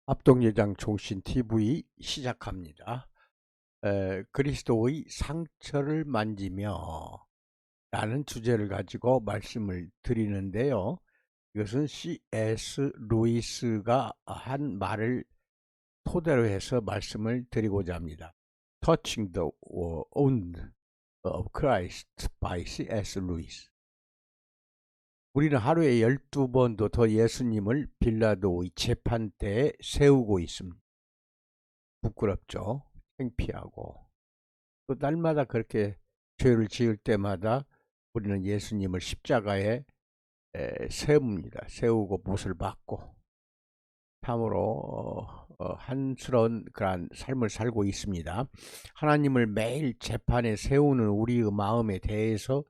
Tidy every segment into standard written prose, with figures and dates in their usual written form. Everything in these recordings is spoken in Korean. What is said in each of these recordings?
합동예장 종신 TV 시작합니다. 그리스도의 상처를 만지며 라는 주제를 가지고 말씀을 드리는데요. 이것은 C.S. 루이스가 한 말을 토대로 해서 말씀을 드리고자 합니다. Touching the Wound of Christ by C.S. 루이스. 우리는 하루에 12번도 더 예수님을 빌라도의 재판대에 세우고 있습니다. 부끄럽죠. 창피하고. 또 날마다 그렇게 죄를 지을 때마다 우리는 예수님을 십자가에 세웁니다. 세우고 못을 받고 참으로 한스러운 그러한 삶을 살고 있습니다. 하나님을 매일 재판에 세우는 우리의 마음에 대해서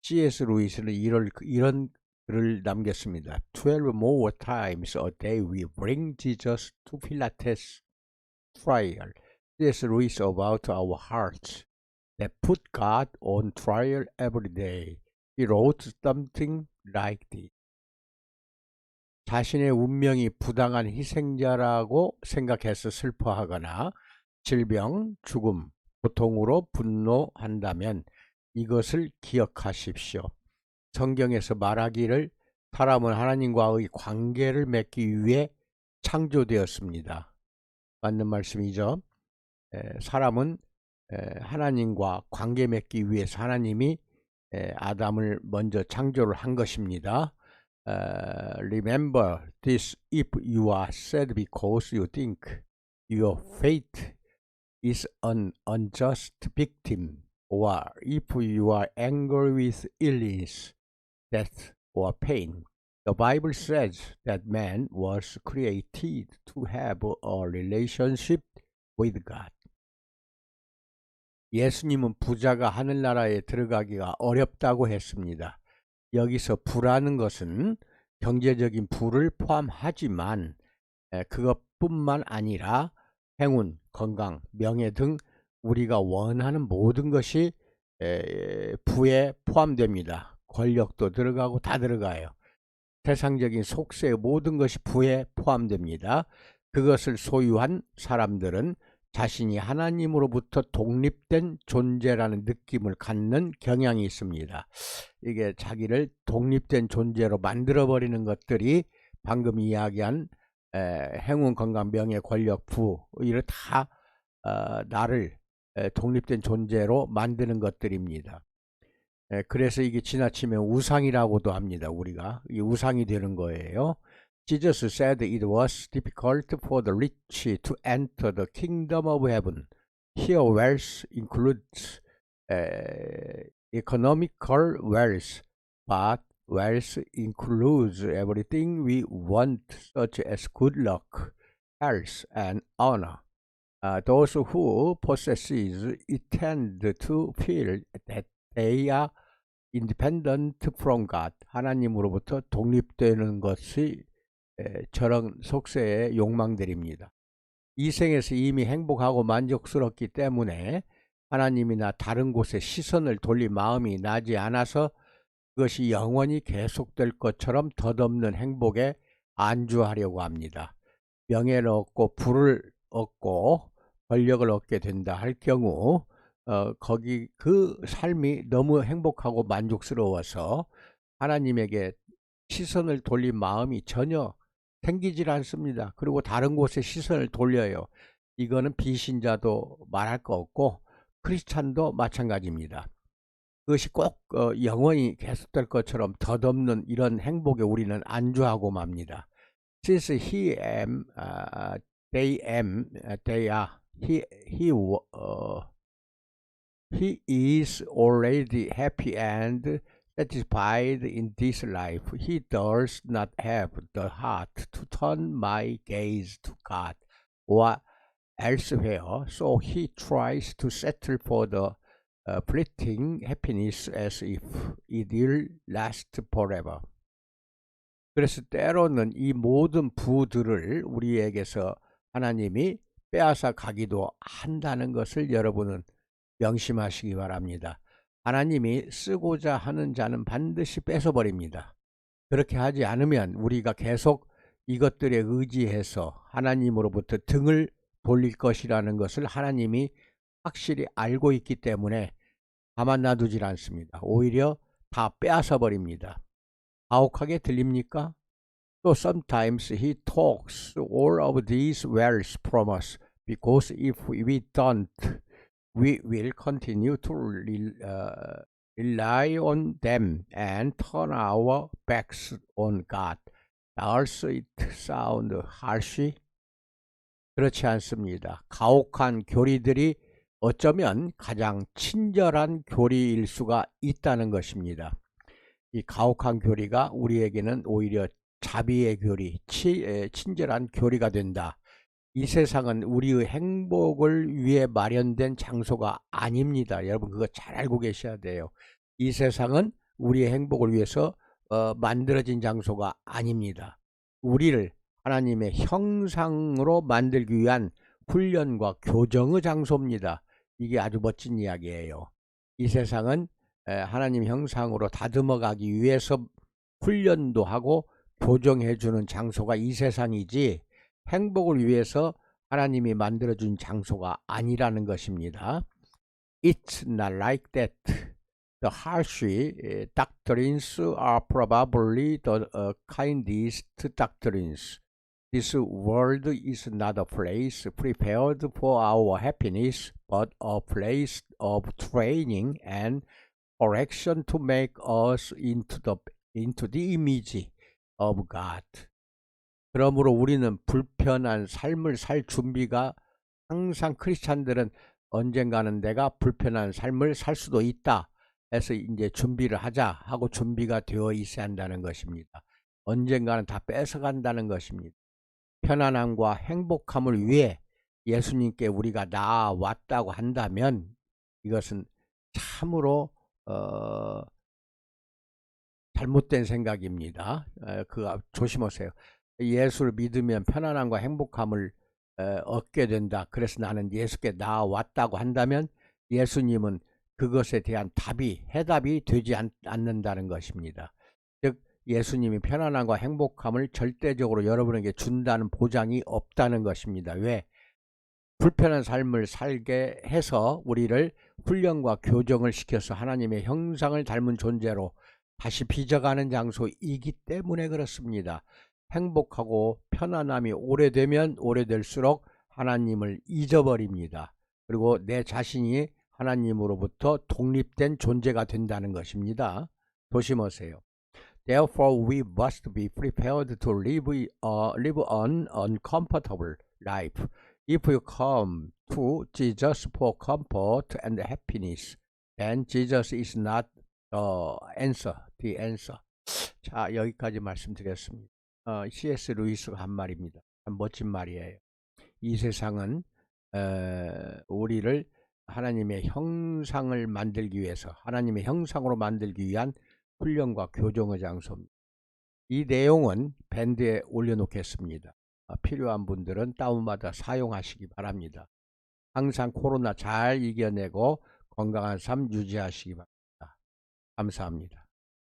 C.S. 루이스는 이런 글을 남겼습니다. 12 more times a day we bring Jesus to Pilates trial. C.S. Lewis about our hearts that put God on trial every day. He wrote something like this. 자신의 운명이 부당한 희생자라고 생각해서 슬퍼하거나 질병, 죽음, 고통으로 분노한다면 이것을 기억하십시오. 성경에서 말하기를 사람은 하나님과의 관계를 맺기 위해 창조되었습니다. 맞는 말씀이죠. 사람은 하나님과 관계 맺기 위해서 하나님이 아담을 먼저 창조를 한 것입니다. Remember this if you are sad because you think your fate is an unjust victim, or if you are angry with illness, death, or pain. The Bible says that man was created to have a relationship with God. 예수님은 부자가 하늘나라에 들어가기가 어렵다고 했습니다. 여기서 부라는 것은 경제적인 부를 포함하지만 그것뿐만 아니라 행운, 건강, 명예 등 우리가 원하는 모든 것이 부에 포함됩니다. 권력도 들어가고 다 들어가요. 세상적인 속세의 모든 것이 부에 포함됩니다. 그것을 소유한 사람들은 자신이 하나님으로부터 독립된 존재라는 느낌을 갖는 경향이 있습니다. 이게 자기를 독립된 존재로 만들어버리는 것들이 방금 이야기한 행운, 건강, 명예, 권력, 부 이를 다 나를 독립된 존재로 만드는 것들입니다. 그래서 이게 지나치면 우상이라고도 합니다. 우리가 이 우상이 되는 거예요. Jesus said it was difficult for the rich to enter the kingdom of heaven. Here wealth includes economical wealth, but wealth includes everything we want, such as good luck, health, and honor. Those who possess it tend to feel that they are independent from God. 하나님으로부터 독립되는 것이 저런 속세의 욕망들입니다. 이 생에서 이미 행복하고 만족스럽기 때문에 하나님이나 다른 곳에 시선을 돌릴 마음이 나지 않아서 그것이 영원히 계속될 것처럼 덧없는 행복에 안주하려고 합니다. 명예를 얻고 부를 얻고 권력을 얻게 된다 할 경우 거기 그 삶이 너무 행복하고 만족스러워서 하나님에게 시선을 돌린 마음이 전혀 생기질 않습니다. 그리고 다른 곳에 시선을 돌려요. 이거는 비신자도 말할 거 없고 크리스찬도 마찬가지입니다. 그것이 꼭 영원히 계속될 것처럼 덧없는 이런 행복에 우리는 안주하고 맙니다. Since they are, he is already happy and satisfied in this life. He does not have the heart to turn my gaze to God or elsewhere, so he tries to settle for the fleeting happiness as if it will last forever. 그래서 때로는 이 모든 부들을 우리에게서 하나님이 빼앗아 가기도 한다는 것을 여러분은 명심하시기 바랍니다. 하나님이 쓰고자 하는 자는 반드시 뺏어버립니다. 그렇게 하지 않으면 우리가 계속 이것들에 의지해서 하나님으로부터 등을 돌릴 것이라는 것을 하나님이 확실히 알고 있기 때문에 가만 놔두질 않습니다. 오히려 다 빼앗아 버립니다. 가혹하게 들립니까? So sometimes he talks all of these words from us because if we don't, we will continue to rely on them and turn our backs on God. Does it sound harsh? 그렇지 않습니다. 가혹한 교리들이 어쩌면 가장 친절한 교리일 수가 있다는 것입니다. 이 가혹한 교리가 우리에게는 오히려 자비의 교리, 친절한 교리가 된다. 이 세상은 우리의 행복을 위해 마련된 장소가 아닙니다. 여러분 그거 잘 알고 계셔야 돼요. 이 세상은 우리의 행복을 위해서 만들어진 장소가 아닙니다. 우리를 하나님의 형상으로 만들기 위한 훈련과 교정의 장소입니다. 이게 아주 멋진 이야기예요. 이 세상은 하나님 형상으로 다듬어 가기 위해서 훈련도 하고 교정해 주는 장소가 이 세상이지 행복을 위해서 하나님이 만들어준 장소가 아니라는 것입니다. It's not like that. The harsh doctrines are probably the kindest doctrines. This world is not a place prepared for our happiness, but a place of training and correction to make us into the image of God. 그러므로 우리는 불편한 삶을 살 준비가 항상 크리스찬들은 언젠가는 내가 불편한 삶을 살 수도 있다 해서 이제 준비를 하자 하고 준비가 되어 있어야 한다는 것입니다. 언젠가는 다 뺏어간다는 것입니다. 편안함과 행복함을 위해 예수님께 우리가 나아왔다고 한다면 이것은 참으로 잘못된 생각입니다. 조심하세요. 예수를 믿으면 편안함과 행복함을 얻게 된다. 그래서 나는 예수께 나아왔다고 한다면 예수님은 그것에 대한 해답이 되지 않는다는 것입니다. 즉 예수님이 편안함과 행복함을 절대적으로 여러분에게 준다는 보장이 없다는 것입니다. 왜? 불편한 삶을 살게 해서 우리를 훈련과 교정을 시켜서 하나님의 형상을 닮은 존재로 다시 빚어가는 장소이기 때문에 그렇습니다. 행복하고 편안함이 오래되면 오래될수록 하나님을 잊어버립니다. 그리고 내 자신이 하나님으로부터 독립된 존재가 된다는 것입니다. 조심하세요. Therefore, we must be prepared to live an uncomfortable life. If you come to Jesus for comfort and happiness, then Jesus is not the answer. 자, 여기까지 말씀드렸습니다. C.S. 루이스가 한 말입니다. 참 멋진 말이에요. 이 세상은 우리를 하나님의 형상을 만들기 위해서 하나님의 형상으로 만들기 위한 훈련과 교정의 장소입니다. 이 내용은 밴드에 올려놓겠습니다. 필요한 분들은 다운받아 사용하시기 바랍니다. 항상 코로나 잘 이겨내고 건강한 삶 유지하시기 바랍니다. 감사합니다.